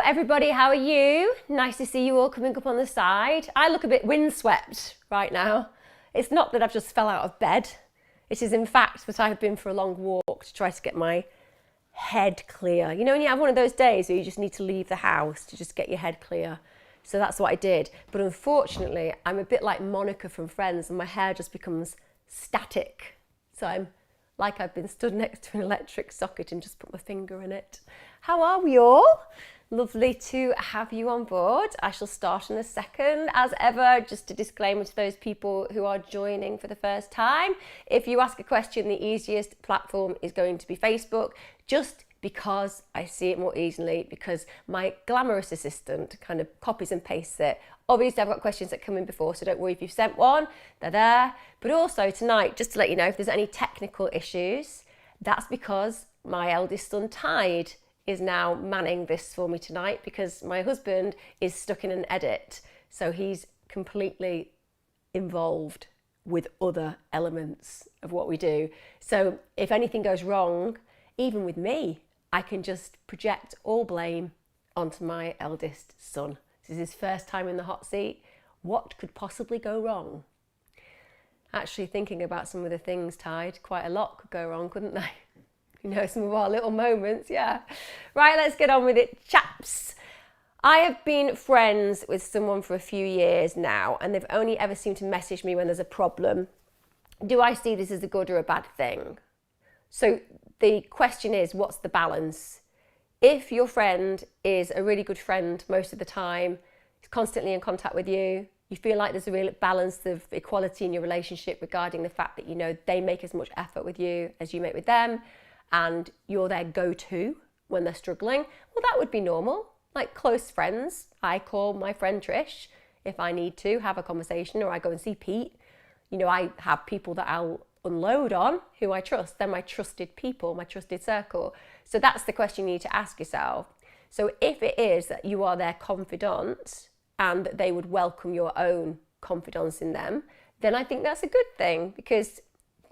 everybody, how are you? Nice to see you all coming up on the side. I look a bit windswept right now. It's not that I've just fell out of bed. It is in fact that I've been for a long walk to try to get my head clear. You know when you have one of those days where you just need to leave the house to just get your head clear. So that's what I did. But unfortunately, I'm a bit like Monica from Friends and my hair just becomes static. So I'm like I've been stood next to an electric socket and just put my finger in it. How are we all? Lovely to have you on board. I shall start in a second. As ever, just a disclaimer to those people who are joining for the first time. If you ask a question, the easiest platform is going to be Facebook, just because I see it more easily, because my glamorous assistant kind of copies and pastes it. Obviously, I've got questions that come in before, so don't worry if you've sent one, they're there. But also tonight, just to let you know, if there's any technical issues, that's because my eldest son, Tide, is now manning this for me tonight because my husband is stuck in an edit. So he's completely involved with other elements of what we do. So if anything goes wrong, even with me, I can just project all blame onto my eldest son. This is his first time in the hot seat. What could possibly go wrong? Actually thinking about some of the things, Tide, quite a lot could go wrong, couldn't they? You know, some of our little moments, yeah. Right, let's get on with it, chaps. I have been friends with someone for a few years now, and they've only ever seemed to message me when there's a problem. Do I see this as a good or a bad thing? So the question is, what's the balance? If your friend is a really good friend most of the time, is constantly in contact with you, you feel like there's a real balance of equality in your relationship regarding the fact that, you know, they make as much effort with you as you make with them, and you're their go-to when they're struggling, well, that would be normal. Like close friends, I call my friend Trish if I need to have a conversation, or I go and see Pete. You know, I have people that I'll unload on who I trust. They're my trusted people, my trusted circle. So that's the question you need to ask yourself. So if it is that you are their confidant and that they would welcome your own confidence in them, then I think that's a good thing, because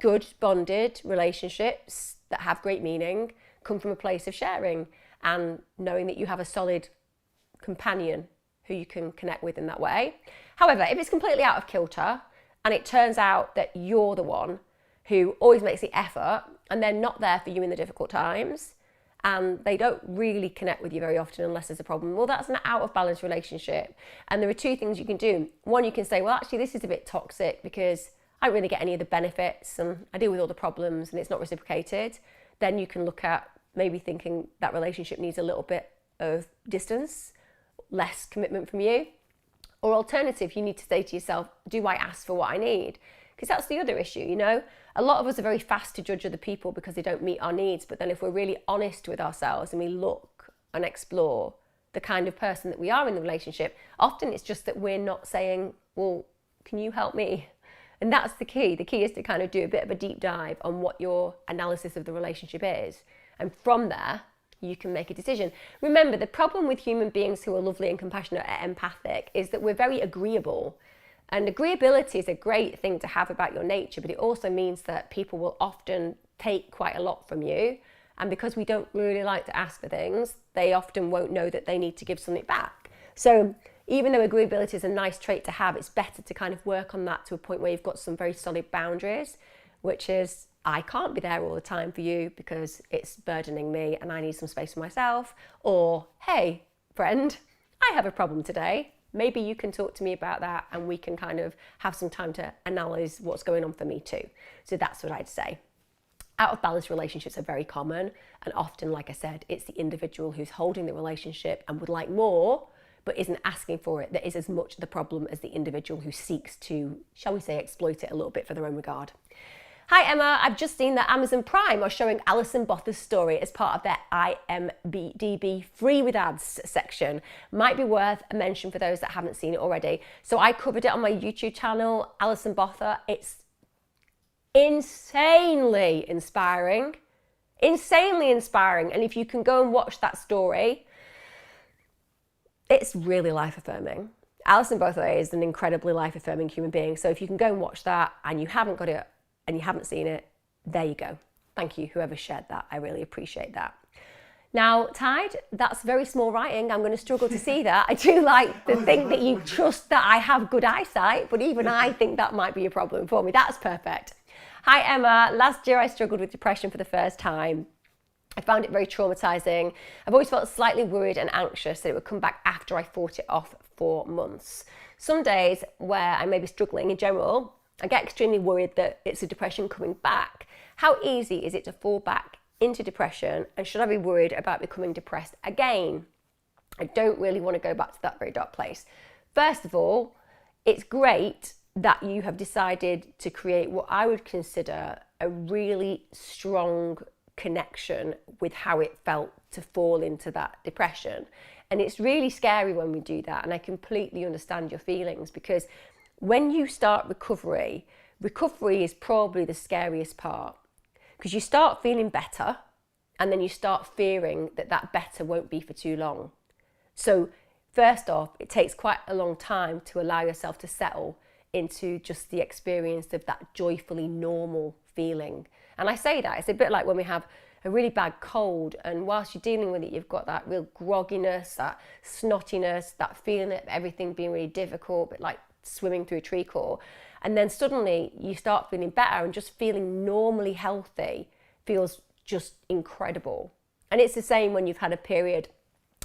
good bonded relationships that have great meaning come from a place of sharing and knowing that you have a solid companion who you can connect with in that way. However, if it's completely out of kilter and it turns out that you're the one who always makes the effort and they're not there for you in the difficult times and they don't really connect with you very often unless there's a problem, well, that's an out of balance relationship. And there are two things you can do. One, you can say, well, actually, this is a bit toxic because I don't really get any of the benefits and I deal with all the problems and it's not reciprocated. Then you can look at maybe thinking that relationship needs a little bit of distance, less commitment from you. Or alternative, you need to say to yourself, do I ask for what I need? Because that's the other issue, you know? A lot of us are very fast to judge other people because they don't meet our needs. But then if we're really honest with ourselves and we look and explore the kind of person that we are in the relationship, often it's just that we're not saying, well, can you help me? And that's the key. The key is to kind of do a bit of a deep dive on what your analysis of the relationship is. And from there, you can make a decision. Remember, the problem with human beings who are lovely and compassionate and empathic is that we're very agreeable. And agreeability is a great thing to have about your nature, but it also means that people will often take quite a lot from you. And because we don't really like to ask for things, they often won't know that they need to give something back. So even though agreeability is a nice trait to have, it's better to kind of work on that to a point where you've got some very solid boundaries, which is, I can't be there all the time for you because it's burdening me and I need some space for myself. Or, hey, friend, I have a problem today. Maybe you can talk to me about that and we can kind of have some time to analyse what's going on for me too. So that's what I'd say. Out of balance relationships are very common, and often, like I said, it's the individual who's holding the relationship and would like more but isn't asking for it that is as much the problem as the individual who seeks to, shall we say, exploit it a little bit for their own regard. Hi Emma, I've just seen that Amazon Prime are showing Alison Botha's story as part of their IMDb free with ads section. Might be worth a mention for those that haven't seen it already. So I covered it on my YouTube channel, Alison Botha. It's insanely inspiring. And if you can go and watch that story, it's really life affirming. Alison Botha is an incredibly life affirming human being. So if you can go and watch that and you haven't got it, and you haven't seen it, there you go. Thank you, whoever shared that. I really appreciate that. Now, Tide, that's very small writing. I'm going to struggle to see that. I do like to think that you trust that I have good eyesight, but even I think that might be a problem for me. That's perfect. Hi, Emma. Last year I struggled with depression for the first time. I found it very traumatizing. I've always felt slightly worried and anxious that it would come back after I fought it off for months. Some days where I may be struggling in general, I get extremely worried that it's a depression coming back. How easy is it to fall back into depression, and should I be worried about becoming depressed again? I don't really want to go back to that very dark place. First of all, it's great that you have decided to create what I would consider a really strong connection with how it felt to fall into that depression. And it's really scary when we do that, and I completely understand your feelings, because when you start recovery is probably the scariest part, because you start feeling better and then you start fearing that that better won't be for too long. So first off, it takes quite a long time to allow yourself to settle into just the experience of that joyfully normal feeling. And I say that, it's a bit like when we have a really bad cold, and whilst you're dealing with it, you've got that real grogginess, that snottiness, that feeling of everything being really difficult, but like swimming through a treacle. And then suddenly you start feeling better, and just feeling normally healthy feels just incredible. And it's the same when you've had a period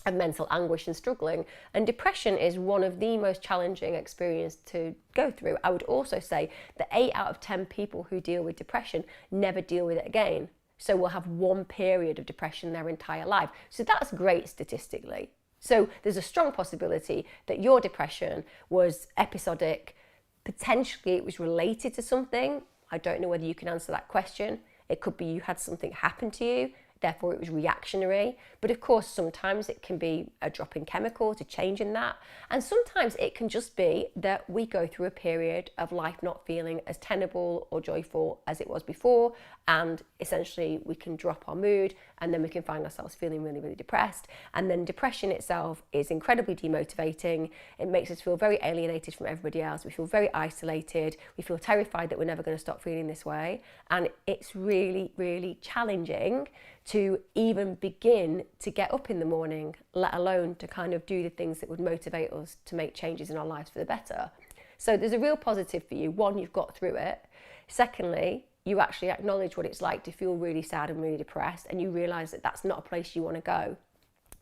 of mental anguish and struggling. And depression is one of the most challenging experiences to go through. I would also say that 8 out of 10 people who deal with depression never deal with it again. So we'll have one period of depression their entire life. So that's great statistically. So there's a strong possibility that your depression was episodic. Potentially it was related to something. I don't know whether you can answer that question. It could be you had something happen to you, therefore it was reactionary. But of course, sometimes it can be a drop in chemical to change in that. And sometimes it can just be that we go through a period of life not feeling as tenable or joyful as it was before. And essentially we can drop our mood, and then we can find ourselves feeling really, really depressed. And then depression itself is incredibly demotivating. It makes us feel very alienated from everybody else. We feel very isolated. We feel terrified that we're never going to stop feeling this way. And it's really, really challenging to even begin to get up in the morning, let alone to kind of do the things that would motivate us to make changes in our lives for the better. So there's a real positive for you. One, you've got through it. Secondly, you actually acknowledge what it's like to feel really sad and really depressed, and you realise that that's not a place you want to go.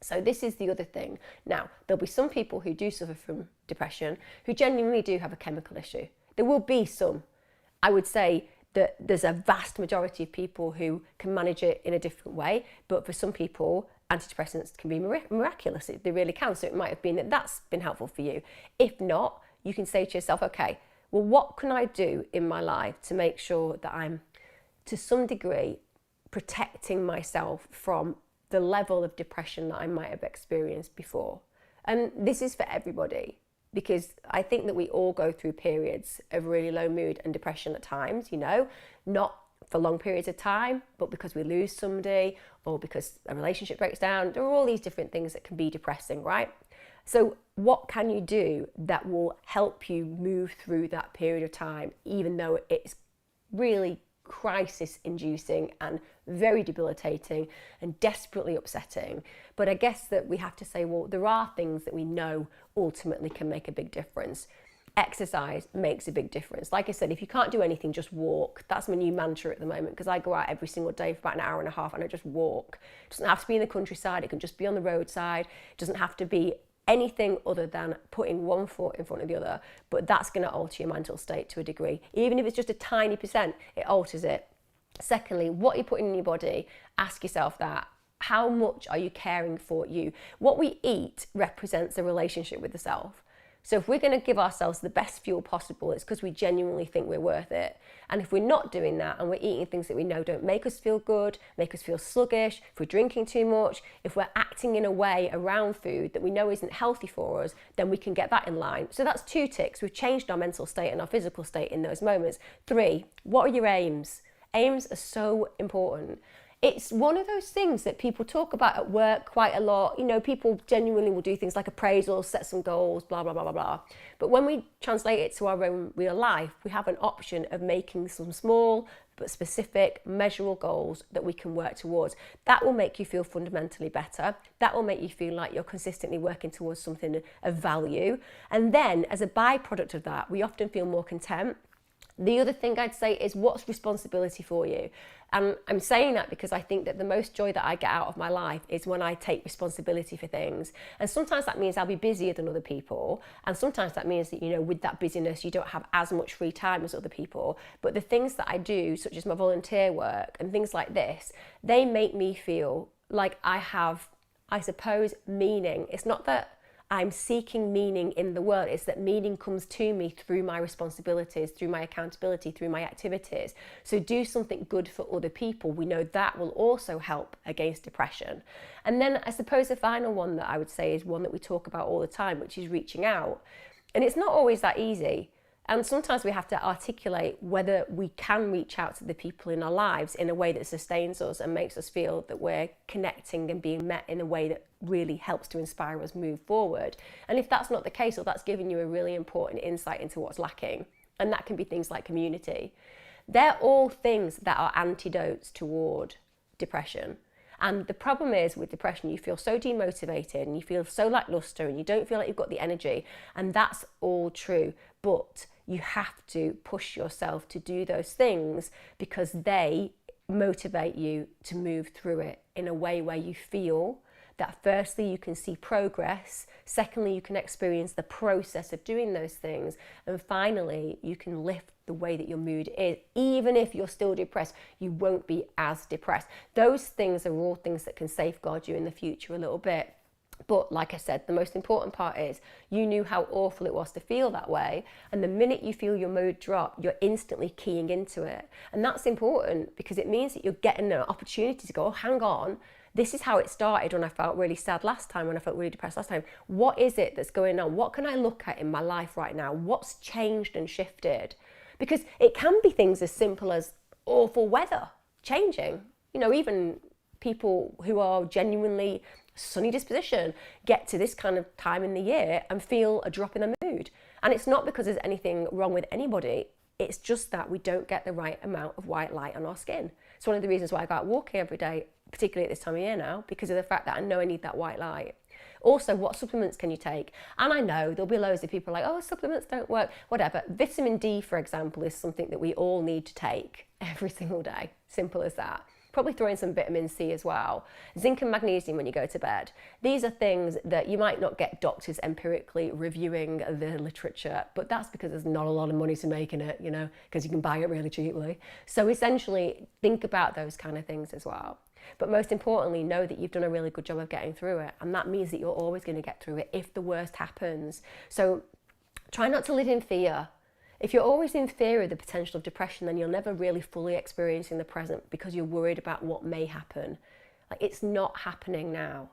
So this is the other thing. Now, there'll be some people who do suffer from depression who genuinely do have a chemical issue. There will be some. I would say that there's a vast majority of people who can manage it in a different way, but for some people, antidepressants can be miraculous. They really can. So it might have been that that's been helpful for you. If not, you can say to yourself, okay, well, what can I do in my life to make sure that I'm, to some degree, protecting myself from the level of depression that I might have experienced before? And this is for everybody, because I think that we all go through periods of really low mood and depression at times, you know, not for long periods of time, but because we lose somebody or because a relationship breaks down. There are all these different things that can be depressing, right? So what can you do that will help you move through that period of time, even though it's really crisis inducing and very debilitating and desperately upsetting? But I guess that we have to say, well, there are things that we know ultimately can make a big difference. Exercise makes a big difference. Like I said, if you can't do anything, just walk. That's my new mantra at the moment, because I go out every single day for about an hour and a half and I just walk. It doesn't have to be in the countryside, it can just be on the roadside. It doesn't have to be anything other than putting one foot in front of the other, but that's going to alter your mental state to a degree. Even if it's just a tiny percent, it alters it. Secondly, what you're putting in your body, ask yourself that. How much are you caring for you? What we eat represents a relationship with the self. So if we're going to give ourselves the best fuel possible, it's because we genuinely think we're worth it. And if we're not doing that and we're eating things that we know don't make us feel good, make us feel sluggish, if we're drinking too much, if we're acting in a way around food that we know isn't healthy for us, then we can get that in line. So that's 2 ticks. We've changed our mental state and our physical state in those moments. 3, what are your aims? Aims are so important. It's one of those things that people talk about at work quite a lot. You know, people genuinely will do things like appraisals, set some goals, blah, blah, blah, blah, blah. But when we translate it to our own real life, we have an option of making some small, but specific, measurable goals that we can work towards. That will make you feel fundamentally better. That will make you feel like you're consistently working towards something of value. And then as a byproduct of that, we often feel more content. The other thing I'd say is, what's responsibility for you? And I'm saying that because I think that the most joy that I get out of my life is when I take responsibility for things. And sometimes that means I'll be busier than other people. And sometimes that means that, with that busyness, you don't have as much free time as other people. But the things that I do, such as my volunteer work and things like this, they make me feel like I have, I suppose, meaning. It's not that I'm seeking meaning in the world. It's that meaning comes to me through my responsibilities, through my accountability, through my activities. So do something good for other people. We know that will also help against depression. And then I suppose the final one that I would say is one that we talk about all the time, which is reaching out. And it's not always that easy. And sometimes we have to articulate whether we can reach out to the people in our lives in a way that sustains us and makes us feel that we're connecting and being met in a way that really helps to inspire us move forward. And if that's not the case, or that's giving you a really important insight into what's lacking, and that can be things like community, they're all things that are antidotes toward depression. And the problem is with depression, you feel so demotivated and you feel so lackluster and you don't feel like you've got the energy. And that's all true. But you have to push yourself to do those things because they motivate you to move through it in a way where you feel that firstly you can see progress, secondly you can experience the process of doing those things, and finally you can lift the way that your mood is. Even if you're still depressed, you won't be as depressed. Those things are all things that can safeguard you in the future a little bit. But like I said, the most important part is you knew how awful it was to feel that way. And the minute you feel your mood drop, you're instantly keying into it. And that's important because it means that you're getting an opportunity to go, oh, hang on, this is how it started when I felt really sad last time, when I felt really depressed last time. What is it that's going on? What can I look at in my life right now? What's changed and shifted? Because it can be things as simple as awful weather changing. Even people who are genuinely sunny disposition get to this kind of time in the year and feel a drop in their mood. And it's not because there's anything wrong with anybody. It's just that we don't get the right amount of white light on our skin. It's one of the reasons why I go out walking every day, particularly at this time of year now, because of the fact that I know I need that white light. Also, what supplements can you take? And I know there'll be loads of people like, oh, supplements don't work, whatever. Vitamin D, for example, is something that we all need to take every single day. Simple as that. Probably throw in some vitamin C as well. Zinc and magnesium when you go to bed. These are things that you might not get doctors empirically reviewing the literature, but that's because there's not a lot of money to make in it, because you can buy it really cheaply. So essentially, think about those kind of things as well. But most importantly, know that you've done a really good job of getting through it. And that means that you're always going to get through it if the worst happens. So try not to live in fear. If you're always in fear of the potential of depression, then you're never really fully experiencing the present because you're worried about what may happen. Like, it's not happening now.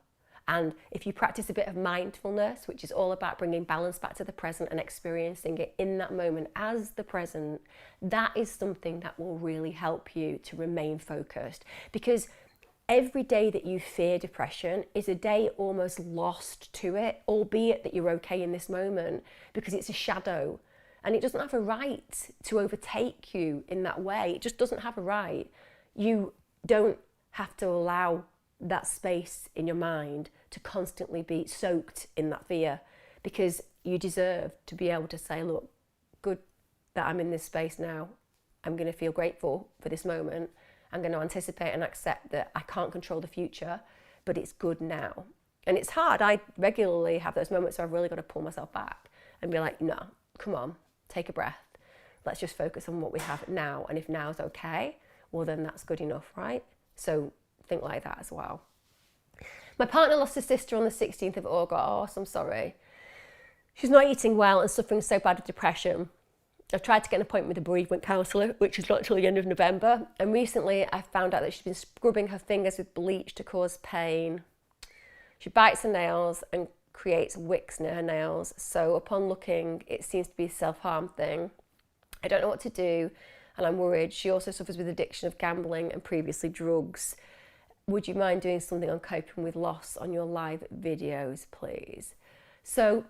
And if you practice a bit of mindfulness, which is all about bringing balance back to the present and experiencing it in that moment as the present, that is something that will really help you to remain focused. Because every day that you fear depression is a day almost lost to it, albeit that you're okay in this moment, because it's a shadow. And it doesn't have a right to overtake you in that way. It just doesn't have a right. You don't have to allow that space in your mind to constantly be soaked in that fear, because you deserve to be able to say, look, good that I'm in this space now. I'm going to feel grateful for this moment. I'm going to anticipate and accept that I can't control the future, but it's good now. And it's hard. I regularly have those moments where I've really got to pull myself back and be like, no, come on. Take a breath. Let's just focus on what we have now. And if now's okay, well, then that's good enough, right? So think like that as well. My partner lost his sister on the 16th of August. I'm sorry. She's not eating well and suffering so bad with depression. I've tried to get an appointment with a bereavement counsellor, which is not until the end of November. And recently I found out that she's been scrubbing her fingers with bleach to cause pain. She bites her nails and creates wicks near her nails. So upon looking, it seems to be a self-harm thing. I don't know what to do and I'm worried. She also suffers with addiction of gambling and previously drugs. Would you mind doing something on coping with loss on your live videos, please? So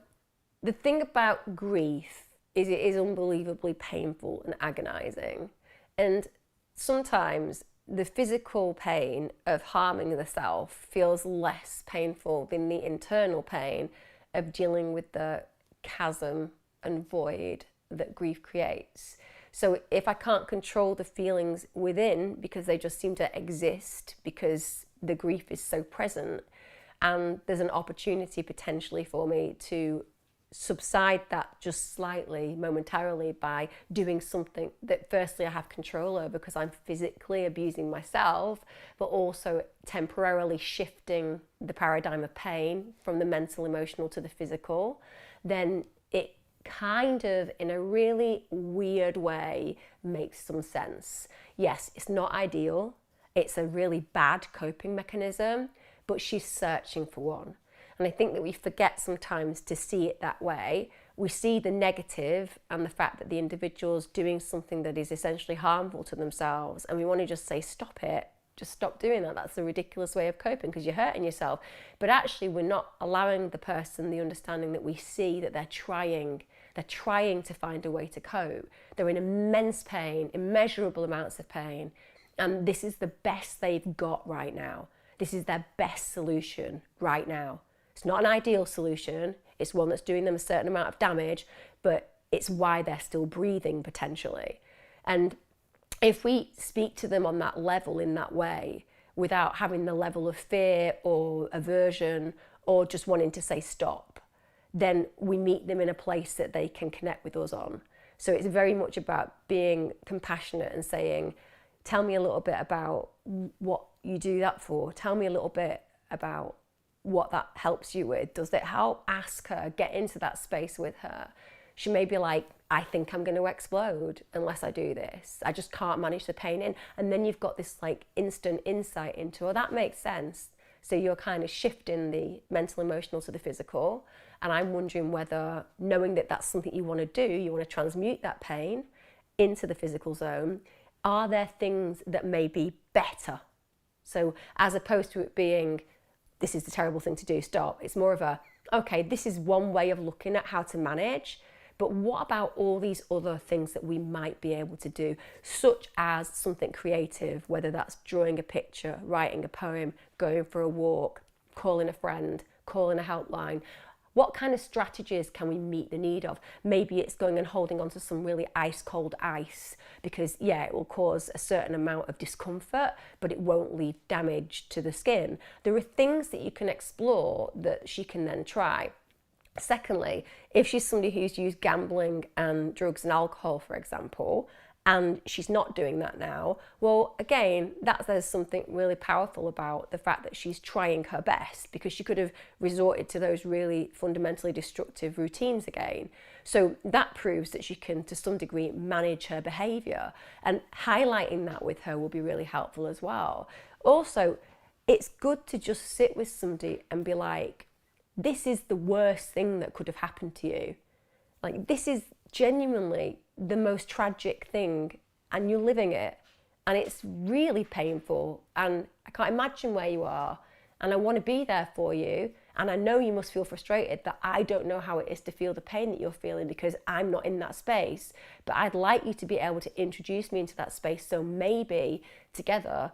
the thing about grief is it is unbelievably painful and agonizing. And sometimes the physical pain of harming the self feels less painful than the internal pain of dealing with the chasm and void that grief creates. So if I can't control the feelings within because they just seem to exist because the grief is so present, and there's an opportunity potentially for me to subside that just slightly, momentarily, by doing something that firstly I have control over because I'm physically abusing myself, but also temporarily shifting the paradigm of pain from the mental, emotional to the physical, then it kind of, in a really weird way, makes some sense. Yes, it's not ideal. It's a really bad coping mechanism, but she's searching for one. And I think that we forget sometimes to see it that way. We see the negative and the fact that the individual's doing something that is essentially harmful to themselves, and we want to just say, stop it, just stop doing that. That's a ridiculous way of coping because you're hurting yourself. But actually, we're not allowing the person the understanding that we see that they're trying to find a way to cope. They're in immense pain, immeasurable amounts of pain, and this is the best they've got right now. This is their best solution right now. It's not an ideal solution. It's one that's doing them a certain amount of damage, but it's why they're still breathing potentially. And if we speak to them on that level in that way, without having the level of fear or aversion or just wanting to say stop, then we meet them in a place that they can connect with us on. So it's very much about being compassionate and saying, tell me a little bit about what you do that for. Tell me a little bit about what that helps you with. Does it help? Ask her, get into that space with her. She may be like, I think I'm going to explode unless I do this. I just can't manage the pain in. And then you've got this like instant insight into, oh, that makes sense. So you're kind of shifting the mental, emotional to the physical. And I'm wondering whether, knowing that that's something you want to do, you want to transmute that pain into the physical zone, are there things that may be better? So as opposed to it being, this is the terrible thing to do, stop, it's more of a, okay, this is one way of looking at how to manage, but what about all these other things that we might be able to do, such as something creative, whether that's drawing a picture, writing a poem, going for a walk, calling a friend, calling a helpline. What kind of strategies can we meet the need of? Maybe it's going and holding on to some really ice cold ice because, yeah, it will cause a certain amount of discomfort, but it won't leave damage to the skin. There are things that you can explore that she can then try. Secondly, if she's somebody who's used gambling and drugs and alcohol, for example, and she's not doing that now, well, again, there's something really powerful about the fact that she's trying her best, because she could have resorted to those really fundamentally destructive routines again. So that proves that she can, to some degree, manage her behaviour, and highlighting that with her will be really helpful as well. Also, it's good to just sit with somebody and be like, this is the worst thing that could have happened to you. Like, this is genuinely the most tragic thing, and you're living it, and it's really painful, and I can't imagine where you are, and I want to be there for you, and I know you must feel frustrated that I don't know how it is to feel the pain that you're feeling because I'm not in that space, but I'd like you to be able to introduce me into that space, so maybe together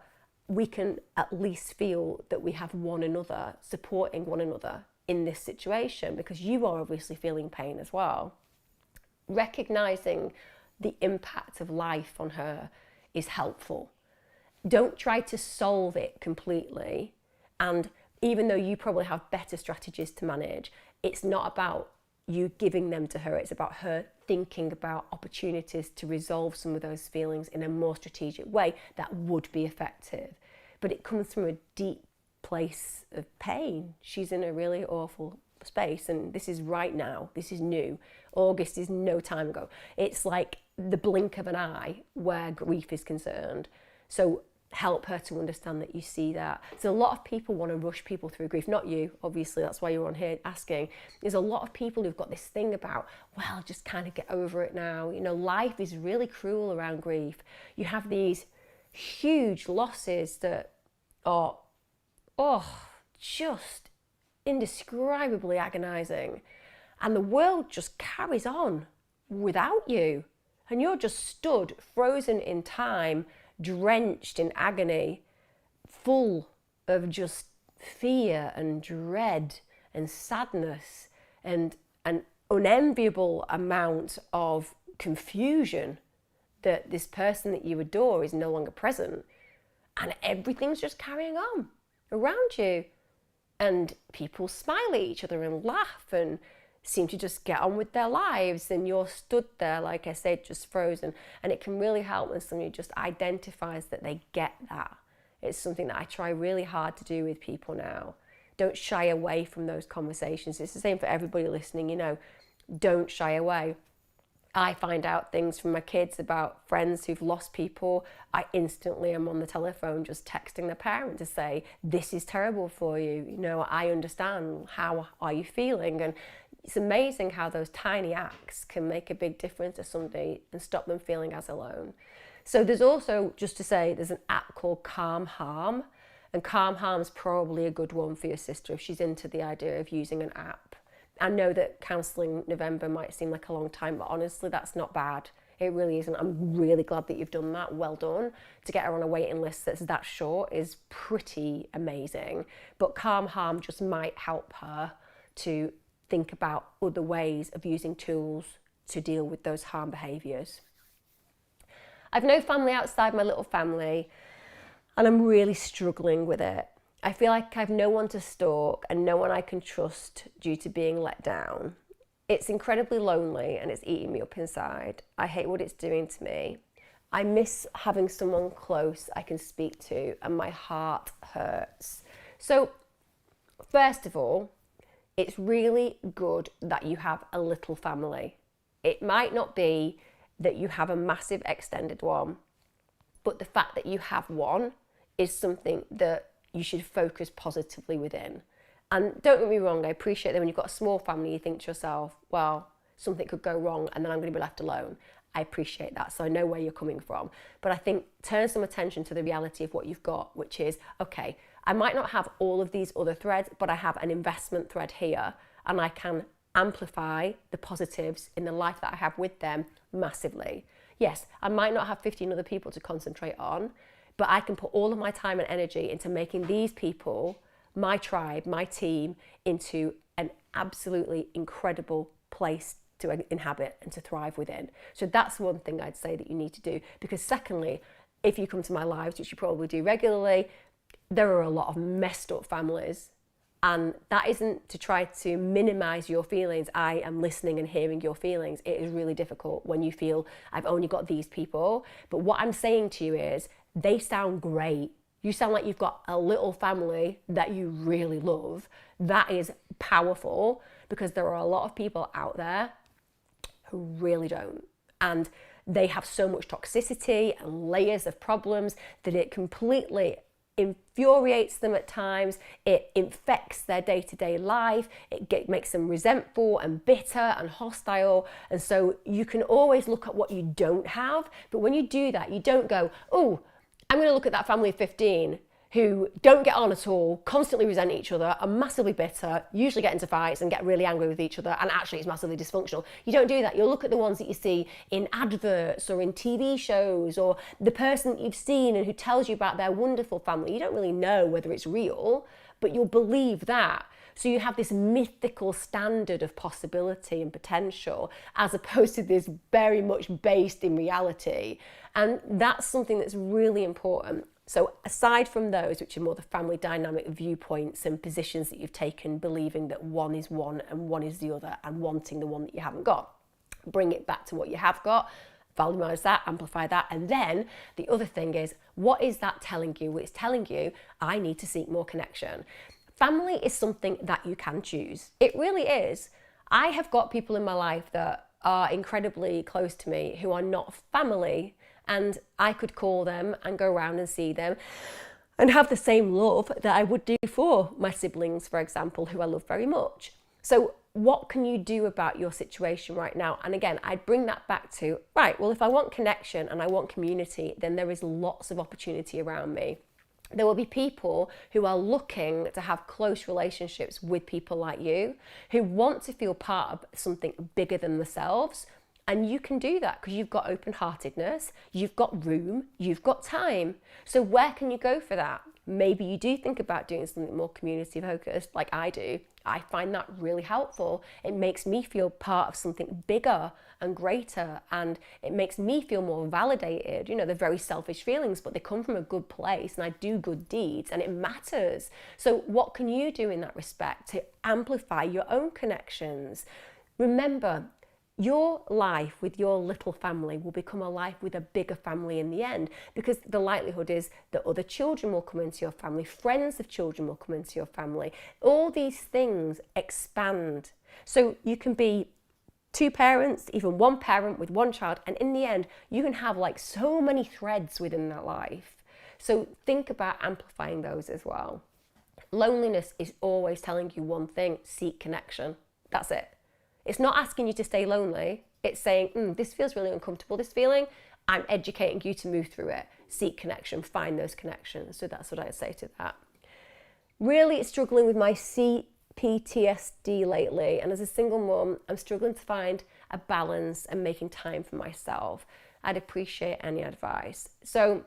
we can at least feel that we have one another, supporting one another in this situation, because you are obviously feeling pain as well. Recognizing the impact of life on her is helpful. Don't try to solve it completely. And even though you probably have better strategies to manage, it's not about you giving them to her. It's about her thinking about opportunities to resolve some of those feelings in a more strategic way that would be effective. But it comes from a deep place of pain. She's in a really awful space, and this is right now. This is new. August is no time ago. It's like the blink of an eye where grief is concerned. So help her to understand that you see that. So a lot of people want to rush people through grief. Not you, obviously, that's why you're on here asking. There's a lot of people who've got this thing about, well, just kind of get over it now. You know, life is really cruel around grief. You have these huge losses that are, just indescribably agonizing, and the world just carries on without you, and you're just stood frozen in time, drenched in agony, full of just fear and dread and sadness and an unenviable amount of confusion that this person that you adore is no longer present, and everything's just carrying on around you, and people smile at each other and laugh and seem to just get on with their lives, and you're stood there, like I said, just frozen. And it can really help when somebody just identifies that they get that. It's something that I try really hard to do with people now. Don't shy away from those conversations. It's the same for everybody listening, don't shy away. I find out things from my kids about friends who've lost people. I instantly am on the telephone just texting the parent to say, this is terrible for you. I understand. How are you feeling? And it's amazing how those tiny acts can make a big difference to somebody and stop them feeling as alone. So there's also, just to say, there's an app called Calm Harm. And Calm Harm's probably a good one for your sister if she's into the idea of using an app. I know that counselling November might seem like a long time, but honestly, that's not bad. It really isn't. I'm really glad that you've done that. Well done. To get her on a waiting list that's that short is pretty amazing. But Calm Harm just might help her to think about other ways of using tools to deal with those harm behaviours. I've no family outside my little family, and I'm really struggling with it. I feel like I've no one to stalk and no one I can trust due to being let down. It's incredibly lonely and it's eating me up inside. I hate what it's doing to me. I miss having someone close I can speak to, and my heart hurts. So, first of all, it's really good that you have a little family. It might not be that you have a massive extended one, but the fact that you have one is something that you should focus positively within. And don't get me wrong, I appreciate that when you've got a small family, you think to yourself, well, something could go wrong and then I'm going to be left alone. I appreciate that, so I know where you're coming from. But I think turn some attention to the reality of what you've got, which is, okay, I might not have all of these other threads, but I have an investment thread here, and I can amplify the positives in the life that I have with them massively. Yes, I might not have 15 other people to concentrate on, but I can put all of my time and energy into making these people, my tribe, my team, into an absolutely incredible place to inhabit and to thrive within. So that's one thing I'd say that you need to do. Because secondly, if you come to my lives, which you probably do regularly, there are a lot of messed up families. And that isn't to try to minimize your feelings. I am listening and hearing your feelings. It is really difficult when you feel I've only got these people. But what I'm saying to you is, they sound great. You sound like you've got a little family that you really love. That is powerful, because there are a lot of people out there who really don't. And they have so much toxicity and layers of problems that it completely infuriates them at times. It infects their day-to-day life. It makes them resentful and bitter and hostile. And so you can always look at what you don't have. But when you do that, you don't go, oh, I'm going to look at that family of 15 who don't get on at all, constantly resent each other, are massively bitter, usually get into fights and get really angry with each other, and actually it's massively dysfunctional. You don't do that. You'll look at the ones that you see in adverts or in TV shows, or the person that you've seen and who tells you about their wonderful family. You don't really know whether it's real, but you'll believe that. So you have this mythical standard of possibility and potential, as opposed to this very much based in reality. And that's something that's really important. So aside from those, which are more the family dynamic viewpoints and positions that you've taken, believing that one is one and one is the other, and wanting the one that you haven't got, bring it back to what you have got, valorize that, amplify that. And then the other thing is, what is that telling you? Well, it's telling you, I need to seek more connection. Family is something that you can choose. It really is. I have got people in my life that are incredibly close to me who are not family, and I could call them and go around and see them and have the same love that I would do for my siblings, for example, who I love very much. So what can you do about your situation right now? And again, I'd bring that back to, right, well, if I want connection and I want community, then there is lots of opportunity around me. There will be people who are looking to have close relationships with people like you, who want to feel part of something bigger than themselves. And you can do that because you've got open-heartedness, you've got room, you've got time. So where can you go for that? Maybe you do think about doing something more community focused like I do. I find that really helpful. It makes me feel part of something bigger and greater, and it makes me feel more validated. You know, they're very selfish feelings, but they come from a good place, and I do good deeds and it matters. So what can you do in that respect to amplify your own connections? Remember, your life with your little family will become a life with a bigger family in the end, because the likelihood is that other children will come into your family, friends of children will come into your family. All these things expand. So you can be two parents, even one parent with one child, and in the end, you can have like so many threads within that life. So think about amplifying those as well. Loneliness is always telling you one thing: seek connection. That's it. It's not asking you to stay lonely. It's saying, this feels really uncomfortable, this feeling. I'm educating you to move through it. Seek connection, find those connections. So that's what I'd say to that. Really struggling with my CPTSD lately. And as a single mum, I'm struggling to find a balance and making time for myself. I'd appreciate any advice. So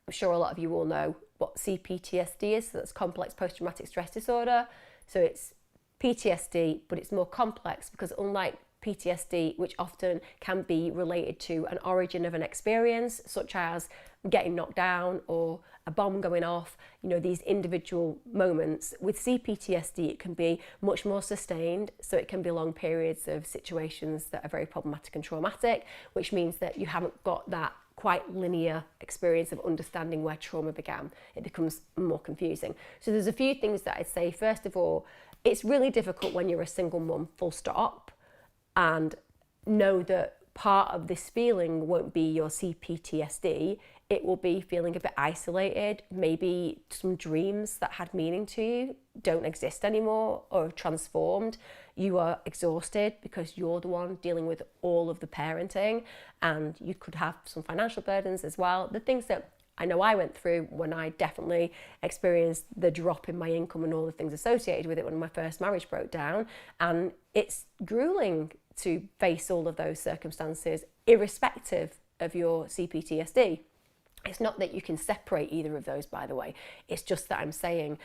I'm sure a lot of you all know what CPTSD is. So that's complex post-traumatic stress disorder. So it's PTSD, but it's more complex because unlike PTSD, which often can be related to an origin of an experience, such as getting knocked down or a bomb going off, you know, these individual moments. With CPTSD, it can be much more sustained, so it can be long periods of situations that are very problematic and traumatic, which means that you haven't got that quite linear experience of understanding where trauma began. It becomes more confusing. So there's a few things that I'd say. First of all, it's really difficult when you're a single mum, full stop, and know that part of this feeling won't be your CPTSD. It will be feeling a bit isolated. Maybe some dreams that had meaning to you don't exist anymore or have transformed. You are exhausted because you're the one dealing with all of the parenting, and you could have some financial burdens as well. The things that I know I went through when I definitely experienced the drop in my income and all the things associated with it when my first marriage broke down. And it's grueling to face all of those circumstances, irrespective of your CPTSD. It's not that you can separate either of those, by the way. It's just that I'm saying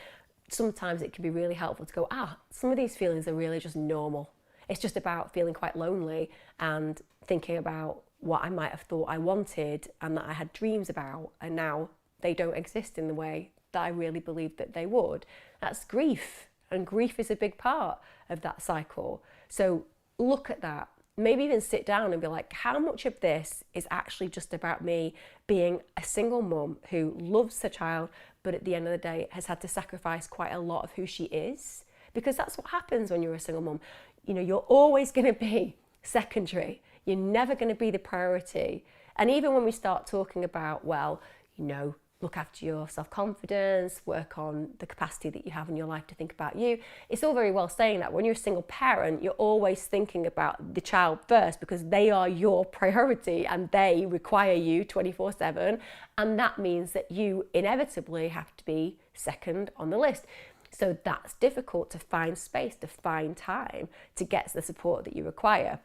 sometimes it can be really helpful to go, some of these feelings are really just normal. It's just about feeling quite lonely and thinking about what I might have thought I wanted and that I had dreams about, and now they don't exist in the way that I really believed that they would. That's grief, and grief is a big part of that cycle. So look at that. Maybe even sit down and be like, how much of this is actually just about me being a single mum who loves her child, but at the end of the day has had to sacrifice quite a lot of who she is? Because that's what happens when you're a single mum. You know, you're always going to be secondary. You're never going to be the priority. And even when we start talking about, well, you know, look after your self-confidence, work on the capacity that you have in your life to think about you, it's all very well saying that. When you're a single parent, you're always thinking about the child first because they are your priority and they require you 24/7. And that means that you inevitably have to be second on the list. So that's difficult to find space, to find time to get the support that you require.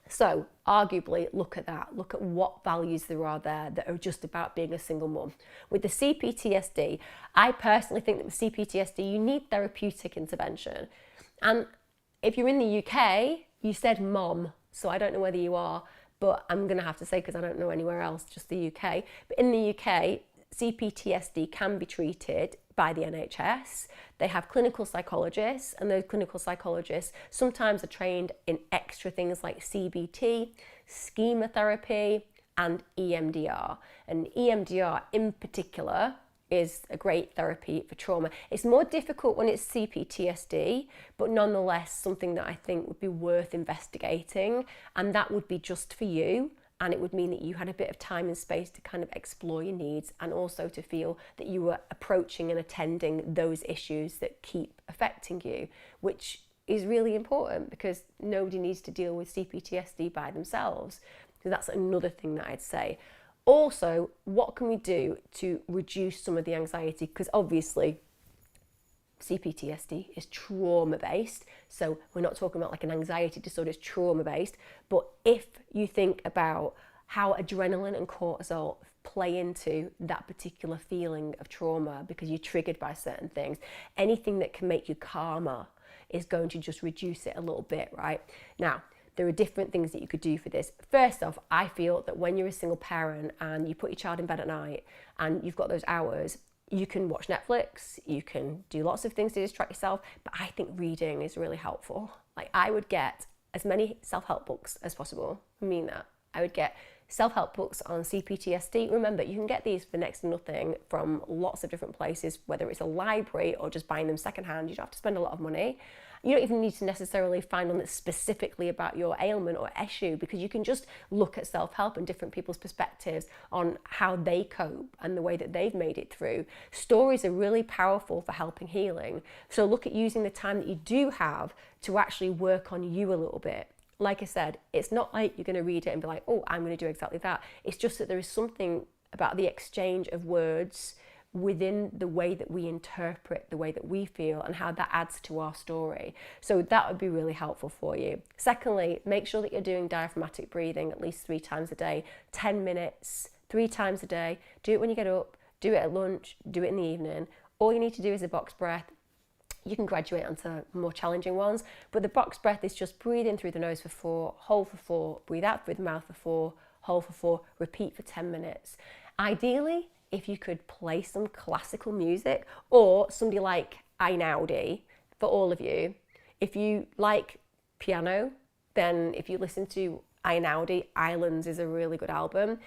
So arguably, look at that. Look at what values there are there that are just about being a single mum. With the CPTSD, I personally think that with CPTSD, you need therapeutic intervention. And if you're in the UK, you said mom, so I don't know whether you are, but I'm going to have to say, because I don't know anywhere else, just the UK. But in the UK, CPTSD can be treated by the NHS. They have clinical psychologists, and those clinical psychologists sometimes are trained in extra things like CBT, schema therapy, and EMDR. And EMDR in particular is a great therapy for trauma. It's more difficult when it's CPTSD, but nonetheless something that I think would be worth investigating, and that would be just for you. And it would mean that you had a bit of time and space to kind of explore your needs, and also to feel that you were approaching and attending those issues that keep affecting you, which is really important because nobody needs to deal with CPTSD by themselves. So that's another thing that I'd say. Also, what can we do to reduce some of the anxiety? Because obviously CPTSD is trauma-based. So we're not talking about like an anxiety disorder, it's trauma-based. But if you think about how adrenaline and cortisol play into that particular feeling of trauma because you're triggered by certain things, anything that can make you calmer is going to just reduce it a little bit, right? Now, there are different things that you could do for this. First off, I feel that when you're a single parent and you put your child in bed at night and you've got those hours, you can watch Netflix, you can do lots of things to distract yourself, but I think reading is really helpful. Like, I would get as many self-help books as possible. I mean that. I would get self-help books on CPTSD. Remember, you can get these for next to nothing from lots of different places, whether it's a library or just buying them secondhand. You don't have to spend a lot of money. You don't even need to necessarily find one that's specifically about your ailment or issue, because you can just look at self-help and different people's perspectives on how they cope and the way that they've made it through. Stories are really powerful for helping healing. So look at using the time that you do have to actually work on you a little bit. Like I said, it's not like you're going to read it and be like, oh, I'm going to do exactly that. It's just that there is something about the exchange of words within the way that we interpret the way that we feel and how that adds to our story. So that would be really helpful for you. Secondly, make sure that you're doing diaphragmatic breathing at least 3 times a day, 10 minutes, 3 times a day. Do it when you get up, do it at lunch, do it in the evening. All you need to do is a box breath. You can graduate onto more challenging ones, but the box breath is just breathe in through the nose for 4, hold for 4, breathe out through the mouth for 4, hold for 4, repeat for 10 minutes. Ideally, if you could play some classical music or somebody like Einaudi, for all of you. If you like piano, then if you listen to Einaudi, Islands is a really good album.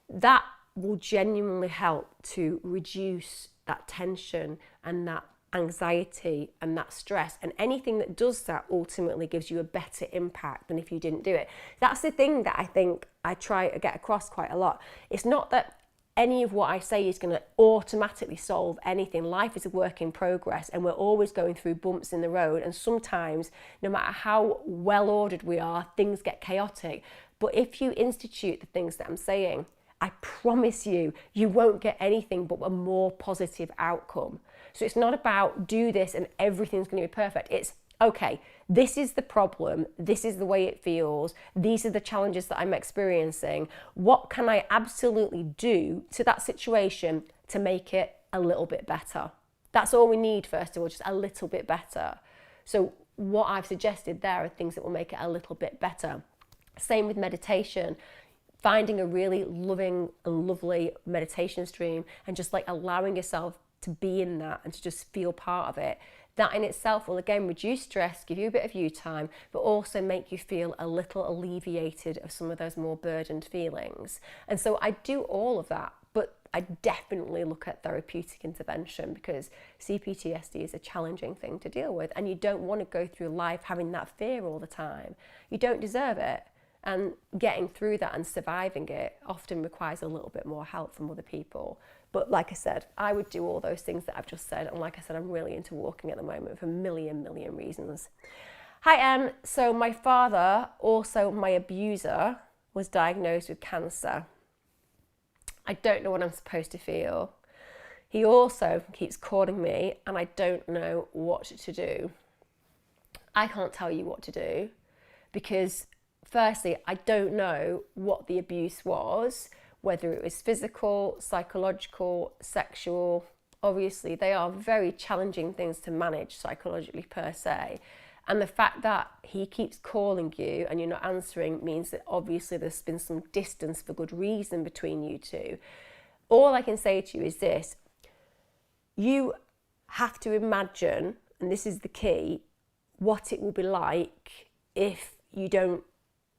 That will genuinely help to reduce that tension and that anxiety and that stress, and anything that does that ultimately gives you a better impact than if you didn't do it. That's the thing that I think I try to get across quite a lot. It's not that any of what I say is going to automatically solve anything. Life is a work in progress, and we're always going through bumps in the road, and sometimes no matter how well ordered we are, things get chaotic. But if you institute the things that I'm saying, I promise you, you won't get anything but a more positive outcome. So it's not about do this and everything's going to be perfect. It's okay, this is the problem, this is the way it feels, these are the challenges that I'm experiencing. What can I absolutely do to that situation to make it a little bit better? That's all we need, first of all, just a little bit better. So what I've suggested there are things that will make it a little bit better. Same with meditation. Finding a really loving and lovely meditation stream and just like allowing yourself to be in that and to just feel part of it. That in itself will again reduce stress, give you a bit of you time, but also make you feel a little alleviated of some of those more burdened feelings. And so I do all of that, but I definitely look at therapeutic intervention because CPTSD is a challenging thing to deal with, and you don't want to go through life having that fear all the time. You don't deserve it. And getting through that and surviving it often requires a little bit more help from other people. But like I said, I would do all those things that I've just said. And like I said, I'm really into walking at the moment for a million reasons. Hi, so my father, also my abuser, was diagnosed with cancer. I don't know what I'm supposed to feel. He also keeps calling me and I don't know what to do. I can't tell you what to do because firstly, I don't know what the abuse was, whether it was physical, psychological, sexual. Obviously, they are very challenging things to manage psychologically per se. And the fact that he keeps calling you and you're not answering means that obviously there's been some distance for good reason between you two. All I can say to you is this: you have to imagine, and this is the key, what it will be like if you don't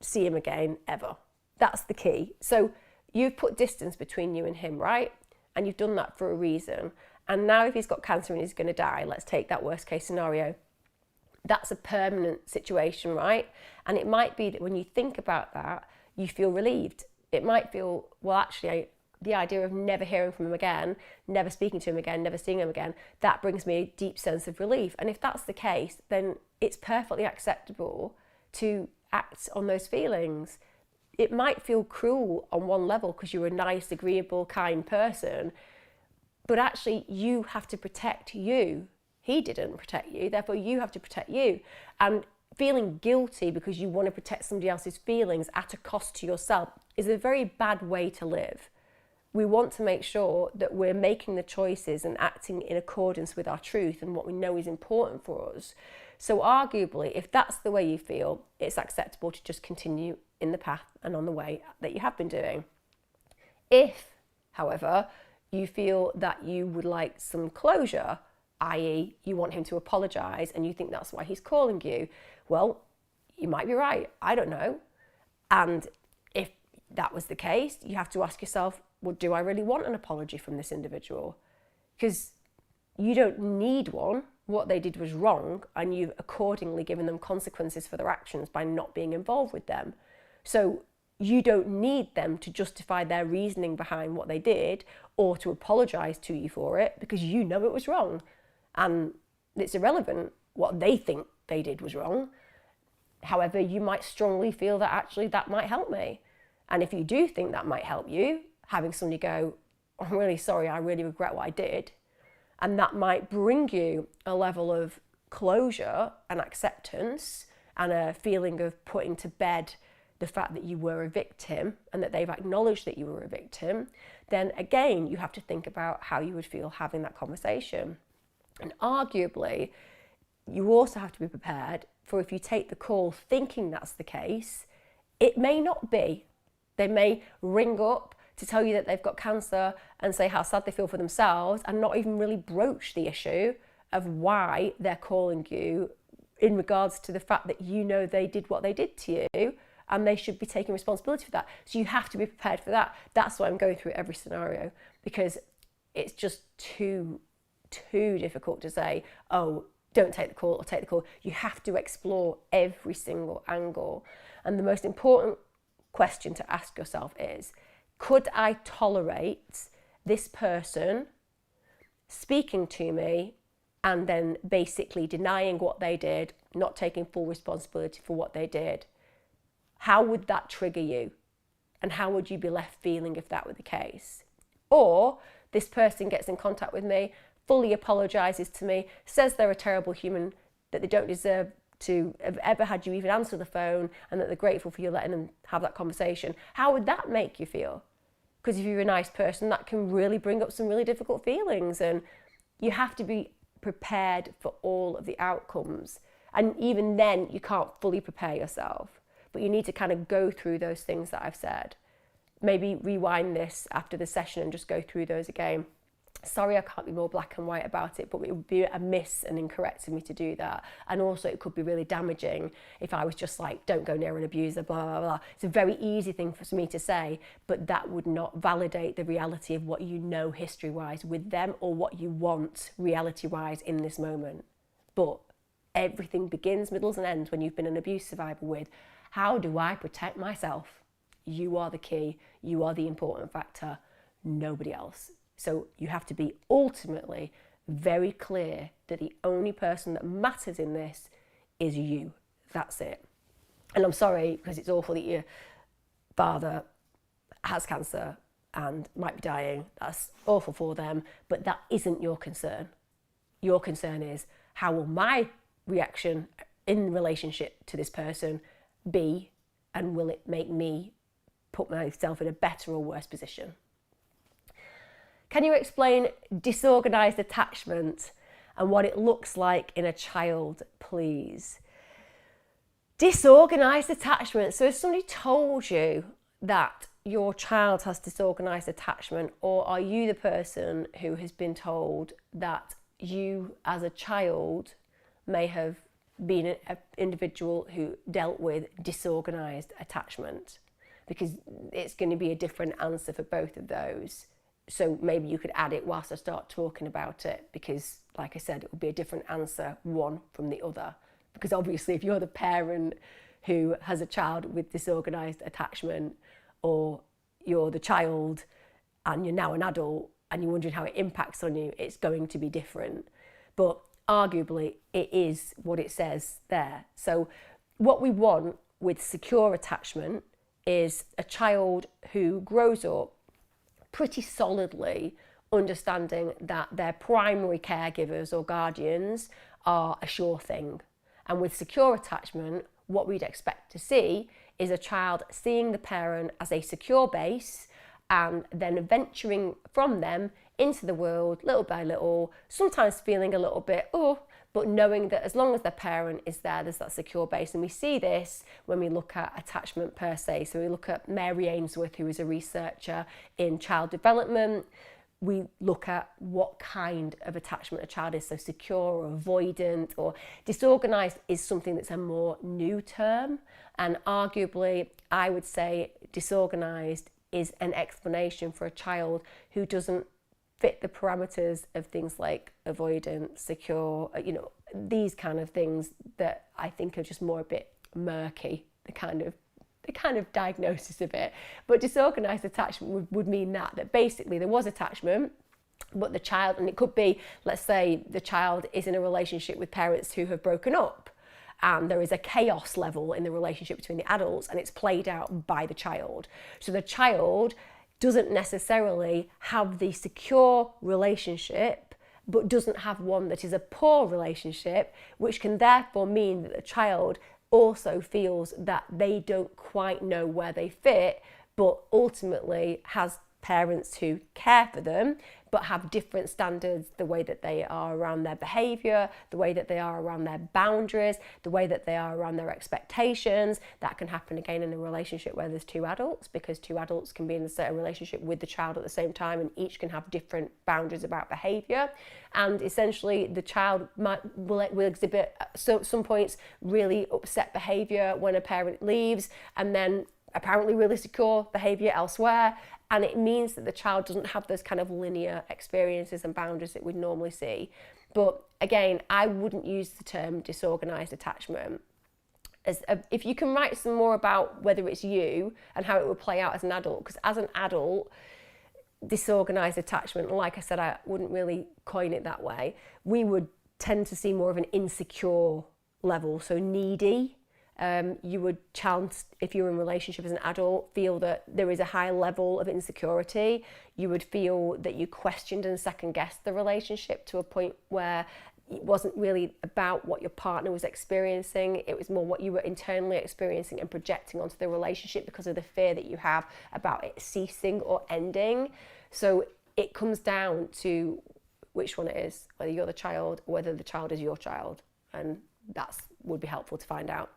see him again ever. That's the key. So you've put distance between you and him, right? And you've done that for a reason. And now if he's got cancer and he's going to die, let's take that worst case scenario. That's a permanent situation, right? And it might be that when you think about that, you feel relieved. It might feel, well, actually, the idea of never hearing from him again, never speaking to him again, never seeing him again, that brings me a deep sense of relief. And if that's the case, then it's perfectly acceptable to act on those feelings. It might feel cruel on one level because you're a nice, agreeable, kind person, but actually you have to protect you. He didn't protect you, therefore you have to protect you. And feeling guilty because you want to protect somebody else's feelings at a cost to yourself is a very bad way to live. We want to make sure that we're making the choices and acting in accordance with our truth and what we know is important for us. So arguably, if that's the way you feel, it's acceptable to just continue in the path and on the way that you have been doing. If, however, you feel that you would like some closure, i.e. you want him to apologise and you think that's why he's calling you, well, you might be right. I don't know. And if that was the case, you have to ask yourself, well, do I really want an apology from this individual? Because you don't need one. What they did was wrong, and you've accordingly given them consequences for their actions by not being involved with them. So you don't need them to justify their reasoning behind what they did or to apologise to you for it, because you know it was wrong. And it's irrelevant what they think they did was wrong. However, you might strongly feel that actually that might help me. And if you do think that might help you, having somebody go, I'm really sorry, I really regret what I did. And that might bring you a level of closure and acceptance and a feeling of putting to bed the fact that you were a victim and that they've acknowledged that you were a victim. Then again, you have to think about how you would feel having that conversation. And arguably, you also have to be prepared for if you take the call thinking that's the case, it may not be. They may ring up to tell you that they've got cancer and say how sad they feel for themselves and not even really broach the issue of why they're calling you in regards to the fact that you know they did what they did to you and they should be taking responsibility for that. So you have to be prepared for that. That's why I'm going through every scenario, because it's just too difficult to say, oh, don't take the call or take the call. You have to explore every single angle. And the most important question to ask yourself is, could I tolerate this person speaking to me and then basically denying what they did, not taking full responsibility for what they did? How would that trigger you? And how would you be left feeling if that were the case? Or this person gets in contact with me, fully apologises to me, says they're a terrible human, that they don't deserve to have ever had you even answer the phone, and that they're grateful for you letting them have that conversation. How would that make you feel? Because if you're a nice person, that can really bring up some really difficult feelings, and you have to be prepared for all of the outcomes. And even then, you can't fully prepare yourself, but you need to kind of go through those things that I've said. Maybe rewind this after the session and just go through those again. Sorry, I can't be more black and white about it, but it would be amiss and incorrect of me to do that. And also it could be really damaging if I was just like, don't go near an abuser, blah, blah, blah. It's a very easy thing for me to say, but that would not validate the reality of what you know history-wise with them or what you want reality-wise in this moment. But everything begins, middles and ends when you've been an abuse survivor with, how do I protect myself? You are the key. You are the important factor, nobody else. So you have to be ultimately very clear that the only person that matters in this is you. That's it. And I'm sorry, because it's awful that your father has cancer and might be dying. That's awful for them, but that isn't your concern. Your concern is, how will my reaction in relationship to this person be, and will it make me put myself in a better or worse position? Can you explain disorganised attachment and what it looks like in a child, please? Disorganised attachment. So if somebody told you that your child has disorganised attachment, or are you the person who has been told that you as a child may have been an individual who dealt with disorganised attachment? Because it's going to be a different answer for both of those. So maybe you could add it whilst I start talking about it, because like I said, it will be a different answer, one from the other. Because obviously if you're the parent who has a child with disorganised attachment, or you're the child and you're now an adult and you're wondering how it impacts on you, it's going to be different. But arguably it is what it says there. So what we want with secure attachment is a child who grows up pretty solidly understanding that their primary caregivers or guardians are a sure thing. And with secure attachment, what we'd expect to see is a child seeing the parent as a secure base and then venturing from them into the world little by little, sometimes feeling a little bit, but knowing that as long as their parent is there, there's that secure base. And we see this when we look at attachment per se. So we look at Mary Ainsworth, who is a researcher in child development. We look at what kind of attachment a child is, so secure or avoidant or disorganized is something that's a more new term. And arguably, I would say disorganized is an explanation for a child who doesn't fit the parameters of things like avoidant, secure, these kind of things that I think are just more a bit murky, the kind of diagnosis of it. But disorganized attachment would mean that basically there was attachment, but the child, and it could be, let's say the child is in a relationship with parents who have broken up, and there is a chaos level in the relationship between the adults, and it's played out by the child. So the child doesn't necessarily have the secure relationship, but doesn't have one that is a poor relationship, which can therefore mean that the child also feels that they don't quite know where they fit, but ultimately has parents who care for them, but have different standards, the way that they are around their behaviour, the way that they are around their boundaries, the way that they are around their expectations. That can happen again in a relationship where there's two adults, because two adults can be in a certain relationship with the child at the same time, and each can have different boundaries about behaviour. And essentially the child will exhibit at some points really upset behaviour when a parent leaves, and then apparently really secure behaviour elsewhere. And it means that the child doesn't have those kind of linear experiences and boundaries that we'd normally see. But again, I wouldn't use the term disorganised attachment. If you can write some more about whether it's you and how it would play out as an adult, because as an adult, disorganised attachment, like I said, I wouldn't really coin it that way. We would tend to see more of an insecure level, so needy. You would chance, if you're in a relationship as an adult, feel that there is a high level of insecurity. You would feel that you questioned and second guessed the relationship to a point where it wasn't really about what your partner was experiencing. It was more what you were internally experiencing and projecting onto the relationship because of the fear that you have about it ceasing or ending. So it comes down to which one it is, whether you're the child or whether the child is your child. And that would be helpful to find out.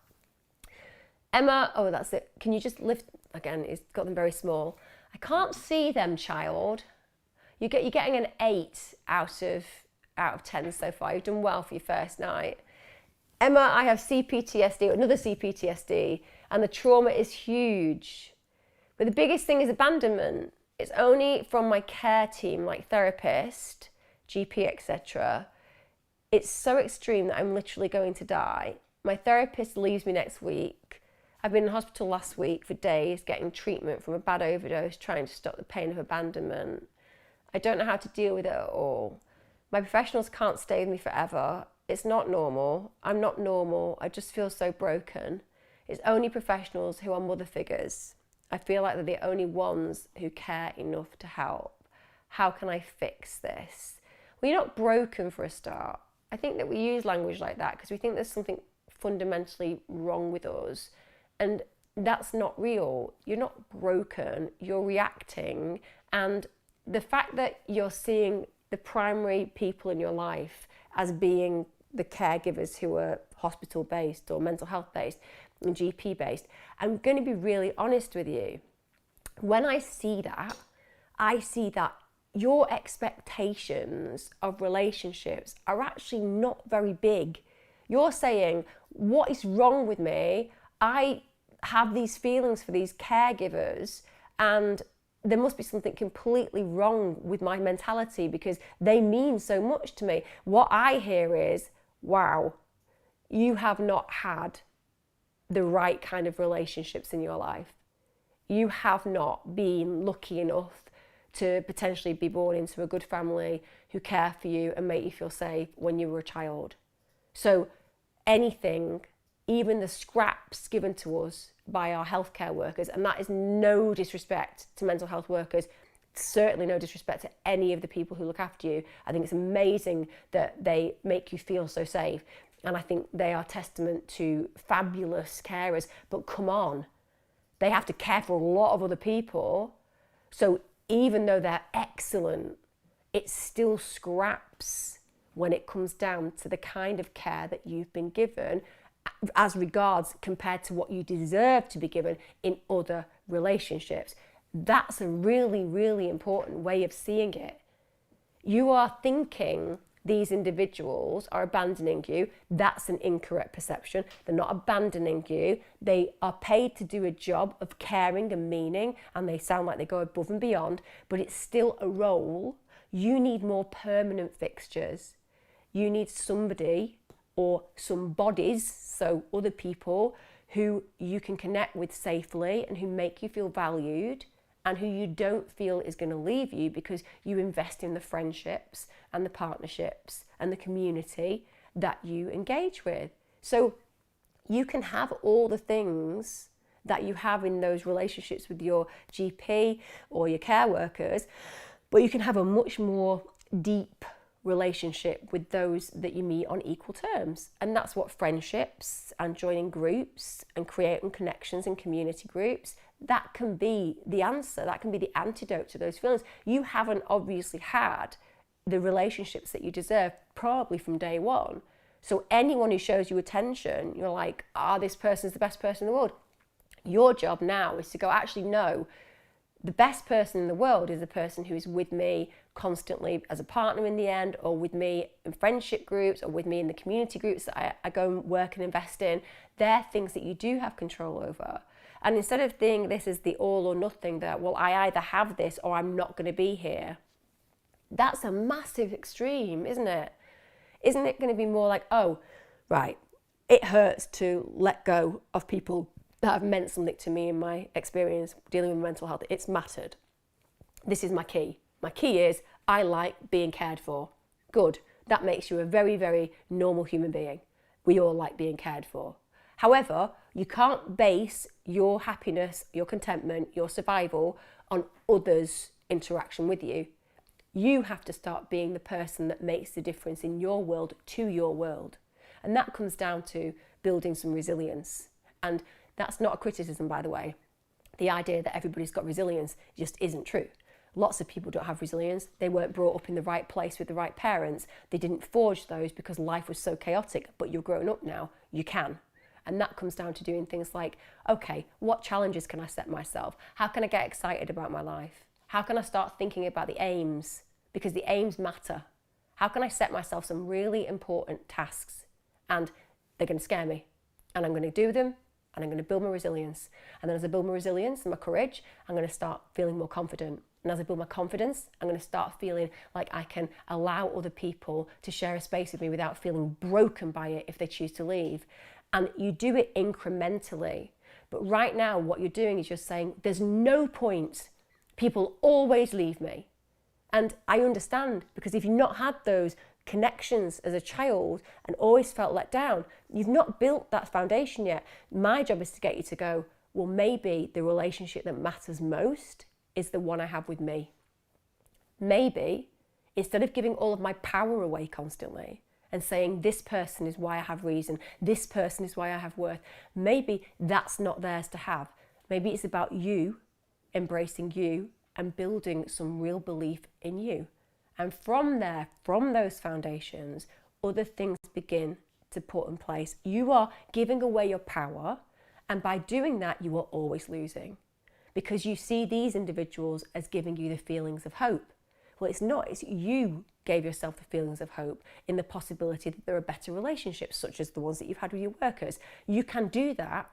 Emma, that's it. Can you just lift, again, it's got them very small. I can't see them, child. You're getting an 8 out of 10 so far. You've done well for your first night. Emma, I have CPTSD, another CPTSD, and the trauma is huge. But the biggest thing is abandonment. It's only from my care team, like therapist, GP, etc. It's so extreme that I'm literally going to die. My therapist leaves me next week. I've been in hospital last week for days getting treatment from a bad overdose, trying to stop the pain of abandonment. I don't know how to deal with it at all. My professionals can't stay with me forever. It's not normal. I'm not normal. I just feel so broken. It's only professionals who are mother figures. I feel like they're the only ones who care enough to help. How can I fix this? Well, you're not broken for a start. I think that we use language like that because we think there's something fundamentally wrong with us. And that's not real. You're not broken, you're reacting. And the fact that you're seeing the primary people in your life as being the caregivers who are hospital-based or mental health-based and GP-based, I'm going to be really honest with you. When I see that your expectations of relationships are actually not very big. You're saying, what is wrong with me? I have these feelings for these caregivers and there must be something completely wrong with my mentality because they mean so much to me. What I hear is, wow, you have not had the right kind of relationships in your life. You have not been lucky enough to potentially be born into a good family who care for you and make you feel safe when you were a child. So anything, even the scraps given to us by our healthcare workers, and that is no disrespect to mental health workers, certainly no disrespect to any of the people who look after you. I think it's amazing that they make you feel so safe. And I think they are testament to fabulous carers. But come on, they have to care for a lot of other people. So even though they're excellent, it still scraps when it comes down to the kind of care that you've been given as regards compared to what you deserve to be given in other relationships. That's a really, really important way of seeing it. You are thinking these individuals are abandoning you. That's an incorrect perception. They're not abandoning you. They are paid to do a job of caring and meaning, and they sound like they go above and beyond, but it's still a role. You need more permanent fixtures. You need somebody or some bodies, so other people who you can connect with safely and who make you feel valued and who you don't feel is going to leave you because you invest in the friendships and the partnerships and the community that you engage with. So you can have all the things that you have in those relationships with your GP or your care workers, but you can have a much more deep relationship with those that you meet on equal terms. And that's what friendships and joining groups and creating connections in community groups, that can be the answer. That can be the antidote to those feelings. You haven't obviously had the relationships that you deserve probably from day one. So anyone who shows you attention, you're like, this person's the best person in the world. Your job now is to go, actually, no, the best person in the world is the person who is with me constantly as a partner in the end, or with me in friendship groups, or with me in the community groups that I go and work and invest in. They're things that you do have control over. And instead of thinking this is the all or nothing, that, well, I either have this or I'm not going to be here, that's a massive extreme, isn't it? Isn't it going to be more like, oh, right, it hurts to let go of people that have meant something to me in my experience dealing with mental health. It's mattered. This is my key. My key is I like being cared for. Good. That makes you a very, very normal human being. We all like being cared for. However, you can't base your happiness, your contentment, your survival on others' interaction with you. You have to start being the person that makes the difference in your world to your world. And that comes down to building some resilience. And that's not a criticism, by the way. The idea that everybody's got resilience just isn't true. Lots of people don't have resilience. They weren't brought up in the right place with the right parents. They didn't forge those because life was so chaotic, but you're grown up now, you can. And that comes down to doing things like, okay, what challenges can I set myself? How can I get excited about my life? How can I start thinking about the aims? Because the aims matter. How can I set myself some really important tasks? And they're going to scare me. And I'm going to do them. And I'm going to build my resilience. And then as I build my resilience and my courage, I'm going to start feeling more confident. And as I build my confidence, I'm going to start feeling like I can allow other people to share a space with me without feeling broken by it if they choose to leave. And you do it incrementally. But right now, what you're doing is you're saying, there's no point. People always leave me. And I understand, because if you've not had those connections as a child and always felt let down, you've not built that foundation yet. My job is to get you to go, well, maybe the relationship that matters most is the one I have with me. Maybe instead of giving all of my power away constantly and saying this person is why I have reason, this person is why I have worth, maybe that's not theirs to have. Maybe it's about you embracing you and building some real belief in you. And from there, from those foundations, other things begin to put in place. You are giving away your power, and by doing that, you are always losing, because you see these individuals as giving you the feelings of hope. Well, it's not. It's you gave yourself the feelings of hope in the possibility that there are better relationships, such as the ones that you've had with your workers. You can do that,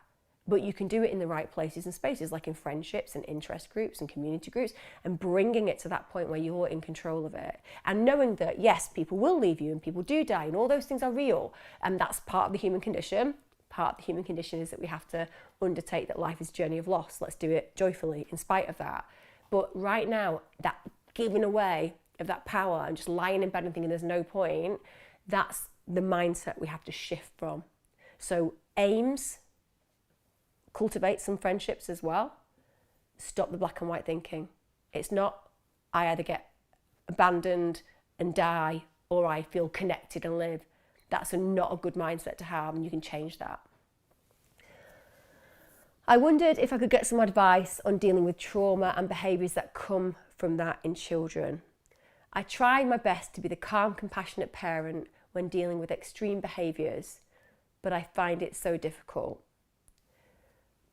but you can do it in the right places and spaces, like in friendships and interest groups and community groups, and bringing it to that point where you're in control of it. And knowing that, yes, people will leave you and people do die and all those things are real. And that's part of the human condition. Part of the human condition is that we have to undertake that life is a journey of loss. Let's do it joyfully in spite of that. But right now, that giving away of that power and just lying in bed and thinking there's no point, that's the mindset we have to shift from. So aims, cultivate some friendships as well. Stop the black and white thinking. It's not I either get abandoned and die, or I feel connected and live. That's not a good mindset to have, and you can change that. I wondered if I could get some advice on dealing with trauma and behaviours that come from that in children. I try my best to be the calm, compassionate parent when dealing with extreme behaviours, but I find it so difficult.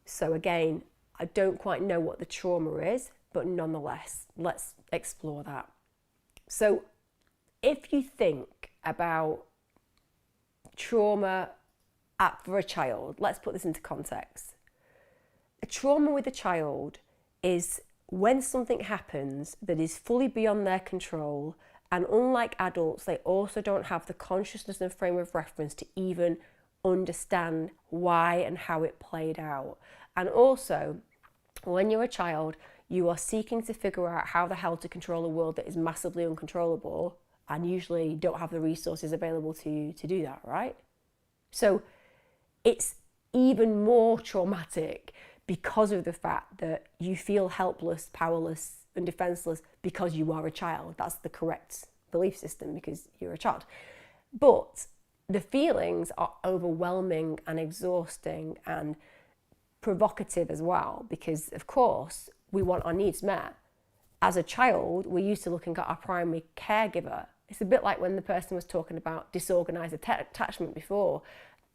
So again, I don't quite know what the trauma is, but nonetheless, let's explore that. So if you think about trauma for a child, let's put this into context. A trauma with a child is when something happens that is fully beyond their control, and unlike adults, they also don't have the consciousness and frame of reference to even understand why and how it played out. And also, when you're a child, you are seeking to figure out how the hell to control a world that is massively uncontrollable, and usually don't have the resources available to you to do that, right? So it's even more traumatic because of the fact that you feel helpless, powerless, and defenseless because you are a child. That's the correct belief system, because you're a child. But the feelings are overwhelming and exhausting and provocative as well, because of course we want our needs met. As a child, we're used to looking at our primary caregiver. It's a bit like when the person was talking about disorganized attachment before.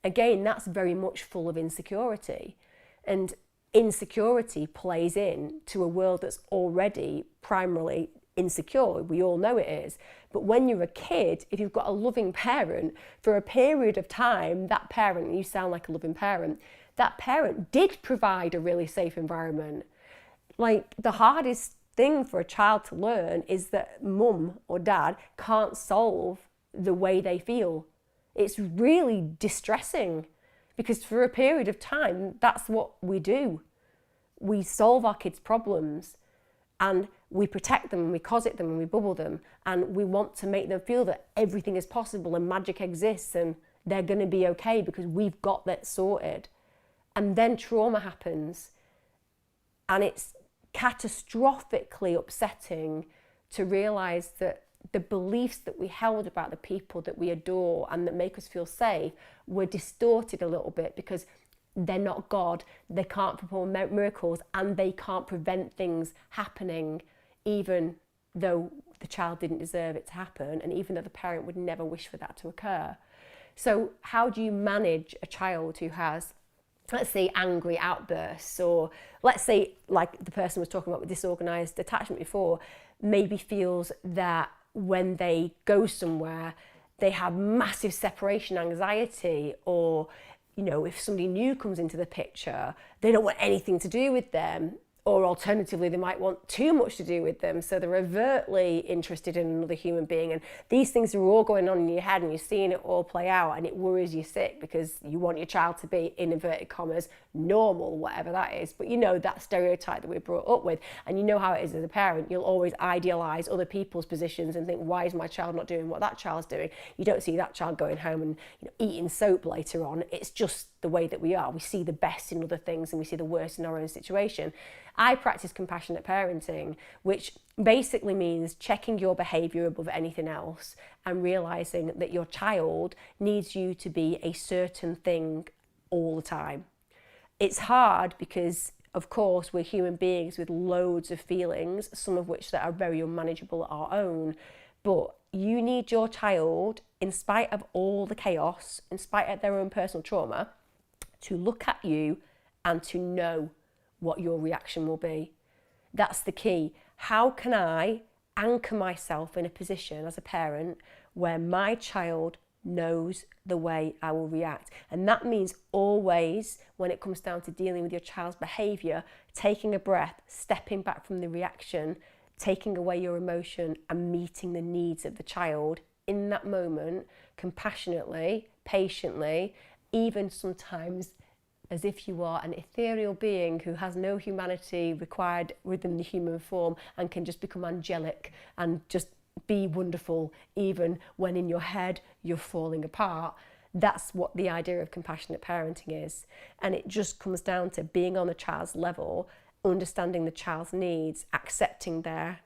Again, that's very much full of insecurity, and insecurity plays in to a world that's already primarily insecure. We all know it is. But when you're a kid, if you've got a loving parent, for a period of time, that parent, you sound like a loving parent, that parent did provide a really safe environment. Like, the hardest thing for a child to learn is that mum or dad can't solve the way they feel. It's really distressing, because for a period of time, that's what we do. We solve our kids' problems, and we protect them, and we cosset them, and we bubble them, and we want to make them feel that everything is possible and magic exists and they're going to be okay because we've got that sorted. And then trauma happens, and it's catastrophically upsetting to realise that the beliefs that we held about the people that we adore and that make us feel safe were distorted a little bit, because they're not God, they can't perform miracles, and they can't prevent things happening, even though the child didn't deserve it to happen, and even though the parent would never wish for that to occur. So how do you manage a child who has, let's say, angry outbursts, or let's say, like the person was talking about with disorganized attachment before, maybe feels that when they go somewhere, they have massive separation anxiety, or, you know, if somebody new comes into the picture, they don't want anything to do with them, or alternatively, they might want too much to do with them, so they're overtly interested in another human being. And these things are all going on in your head, and you're seeing it all play out, and it worries you sick, because you want your child to be, in inverted commas, normal, whatever that is. But you know that stereotype that we're brought up with, and you know how it is as a parent. You'll always idealise other people's positions and think, why is my child not doing what that child's doing? You don't see that child going home and, you know, eating soap later on. It's just the way that we are. We see the best in other things, and we see the worst in our own situation. I practice compassionate parenting, which basically means checking your behaviour above anything else and realising that your child needs you to be a certain thing all the time. It's hard because, of course, we're human beings with loads of feelings, some of which that are very unmanageable our own, but you need your child, in spite of all the chaos, in spite of their own personal trauma, to look at you and to know what your reaction will be. That's the key. How can I anchor myself in a position as a parent where my child knows the way I will react? And that means always, when it comes down to dealing with your child's behaviour, taking a breath, stepping back from the reaction, taking away your emotion, and meeting the needs of the child in that moment, compassionately, patiently, even sometimes as if you are an ethereal being who has no humanity required within the human form and can just become angelic and just be wonderful, even when in your head you're falling apart. That's what the idea of compassionate parenting is. And it just comes down to being on the child's level, understanding the child's needs, accepting their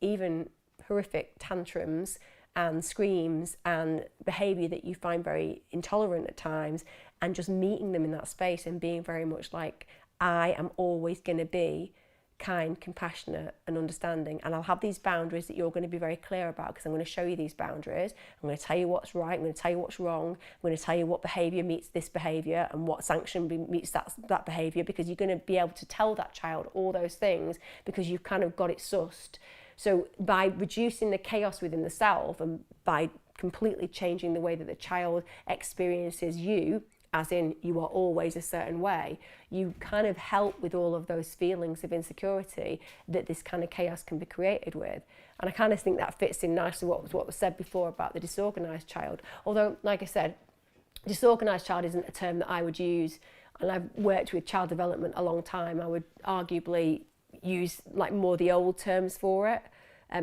even horrific tantrums and screams and behaviour that you find very intolerant at times, and just meeting them in that space and being very much like, I am always going to be kind, compassionate and understanding, and I'll have these boundaries that you're going to be very clear about, because I'm going to show you these boundaries. I'm going to tell you what's right, I'm going to tell you what's wrong, I'm going to tell you what behaviour meets this behaviour and what sanction meets that behaviour, because you're going to be able to tell that child all those things because you've kind of got it sussed. So by reducing the chaos within the self and by completely changing the way that the child experiences you, as in you are always a certain way, you kind of help with all of those feelings of insecurity that this kind of chaos can be created with. And I kind of think that fits in nicely what was said before about the disorganised child. Although, like I said, disorganised child isn't a term that I would use, and I've worked with child development a long time. I would arguably use like more the old terms for it,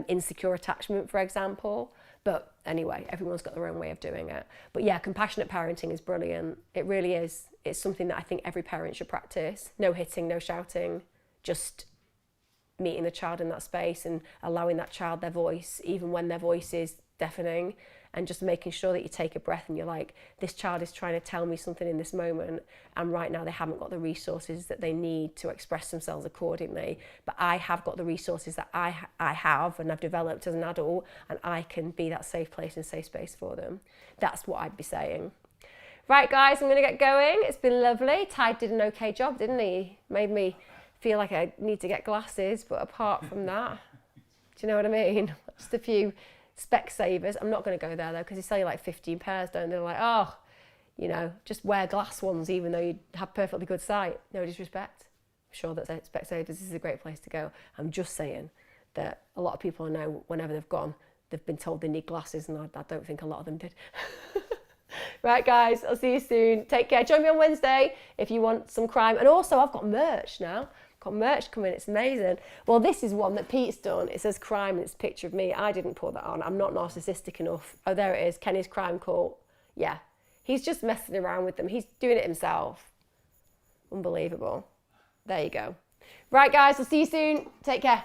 insecure attachment, for example. But anyway, everyone's got their own way of doing it. But yeah, compassionate parenting is brilliant. It really is. It's something that I think every parent should practice. No hitting, no shouting, just meeting the child in that space and allowing that child their voice, even when their voice is deafening, and just making sure that you take a breath and you're like, this child is trying to tell me something in this moment, and right now they haven't got the resources that they need to express themselves accordingly, but I have got the resources that I have and I've developed as an adult, and I can be that safe place and safe space for them. That's what I'd be saying. Right guys, I'm going to get going. It's been lovely. Ty did an okay job, didn't he? Made me feel like I need to get glasses, but apart from that, do you know what I mean? Just a few Specsavers. I'm not going to go there though, because they sell you like 15 pairs, don't they? They're like, oh, you know, just wear glass ones even though you have perfectly good sight. No disrespect. I'm sure that Specsavers is a great place to go. I'm just saying that a lot of people I know, whenever they've gone, they've been told they need glasses, and I don't think a lot of them did. Right guys, I'll see you soon. Take care. Join me on Wednesday if you want some crime. And also I've got merch now. Got merch coming, it's amazing. Well, this is one that Pete's done. It says crime and it's a picture of me. I didn't put that on. I'm not narcissistic enough. Oh, there it is. Kenny's Crime Cult. Yeah. He's just messing around with them. He's doing it himself. Unbelievable. There you go. Right, guys, I'll see you soon. Take care.